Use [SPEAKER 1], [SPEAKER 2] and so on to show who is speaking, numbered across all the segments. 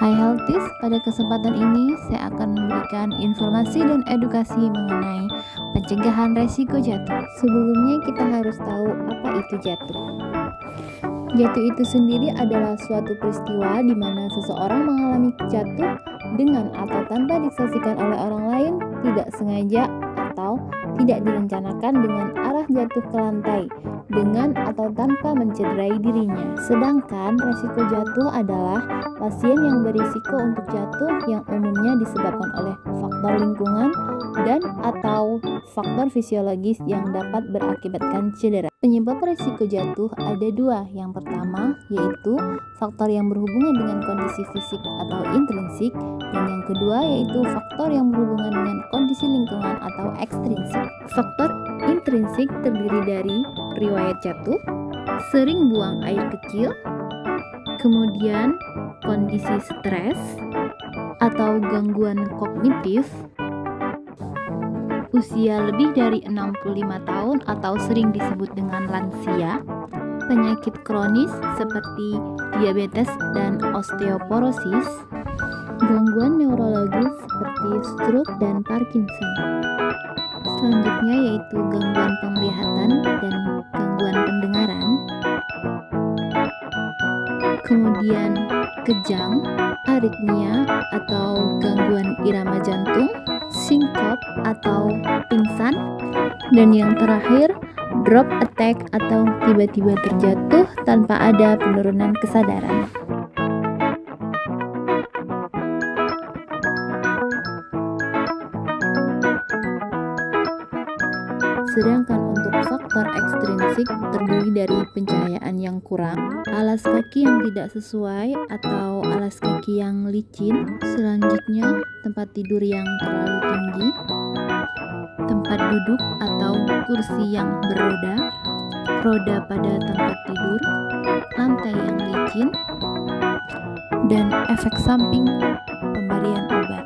[SPEAKER 1] Hai Healthies, pada kesempatan ini saya akan memberikan informasi dan edukasi mengenai pencegahan resiko jatuh. Sebelumnya kita harus tahu apa itu jatuh. Jatuh itu sendiri adalah suatu peristiwa di mana seseorang mengalami jatuh dengan atau tanpa disaksikan oleh orang lain, tidak sengaja atau tidak direncanakan dengan arah jatuh ke lantai, dengan atau tanpa mencederai dirinya. Sedangkan resiko jatuh adalah pasien yang berisiko untuk jatuh yang umumnya disebabkan oleh faktor lingkungan dan atau faktor fisiologis yang dapat berakibatkan cedera. Penyebab resiko jatuh ada dua. Yang pertama yaitu faktor yang berhubungan dengan kondisi fisik atau intrinsik, dan yang kedua yaitu faktor yang berhubungan dengan kondisi lingkungan atau ekstrinsik. Faktor intrinsik terdiri dari riwayat jatuh, sering buang air kecil, kemudian kondisi stres atau gangguan kognitif, usia lebih dari 65 tahun atau sering disebut dengan lansia, penyakit kronis seperti diabetes dan osteoporosis, gangguan neurologis seperti stroke dan Parkinson. Selanjutnya yaitu gangguan penglihatan dan gangguan pendengaran, kemudian kejang, aritmia atau gangguan irama jantung, sinkop atau pingsan, dan yang terakhir drop attack atau tiba-tiba terjatuh tanpa ada penurunan kesadaran. Sedangkan untuk faktor ekstrinsik terdiri dari pencahayaan yang kurang, alas kaki yang tidak sesuai atau alas kaki yang licin, selanjutnya tempat tidur yang terlalu tinggi, tempat duduk atau kursi yang beroda, roda pada tempat tidur, lantai yang licin, dan efek samping pemberian obat.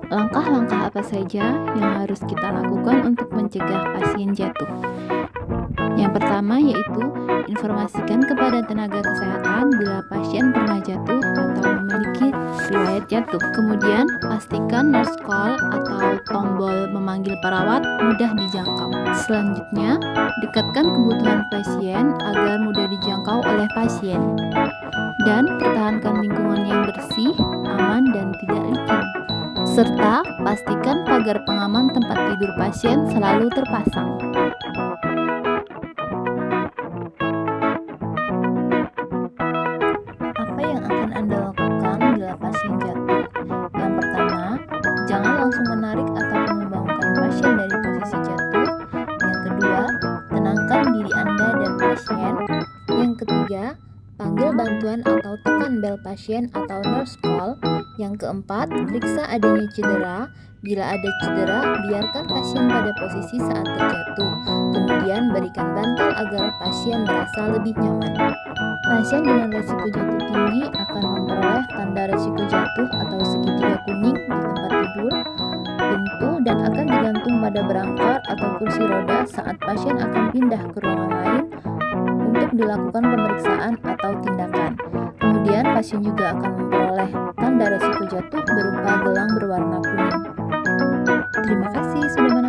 [SPEAKER 1] Langkah-langkah apa saja yang harus kita lakukan untuk mencegah pasien jatuh? Yang pertama yaitu informasikan kepada tenaga kesehatan bila pasien pernah jatuh atau memiliki riwayat jatuh. Kemudian pastikan nurse call atau tombol memanggil perawat mudah dijangkau. Selanjutnya, dekatkan kebutuhan pasien agar mudah dijangkau oleh pasien. Dan pertahankan lingkungan yang bersih, aman, dan tidak licin. Serta pastikan pagar pengaman tempat tidur pasien selalu terpasang. Apa yang akan Anda lakukan bila pasien jatuh? Yang pertama, jangan langsung menarik atau membangunkan pasien dari posisi jatuh. Yang kedua, tenangkan diri Anda dan pasien. Yang ketiga, panggil bantuan atau tekan bel pasien atau nurse call. Yang keempat, periksa adanya cedera. Bila ada cedera, biarkan pasien pada posisi saat terjatuh. Kemudian berikan bantal agar pasien merasa lebih nyaman. Pasien dengan resiko jatuh tinggi akan memperoleh tanda resiko jatuh atau segitiga kuning di tempat tidur, pintu, dan akan digantung pada berangkar atau kursi roda saat pasien akan pindah ke ruangan lain untuk dilakukan pemeriksaan atau tindakan. Kemudian pasien juga akan memperoleh tanda resiko jatuh berupa gelang berwarna kuning. Terima kasih sudah menonton.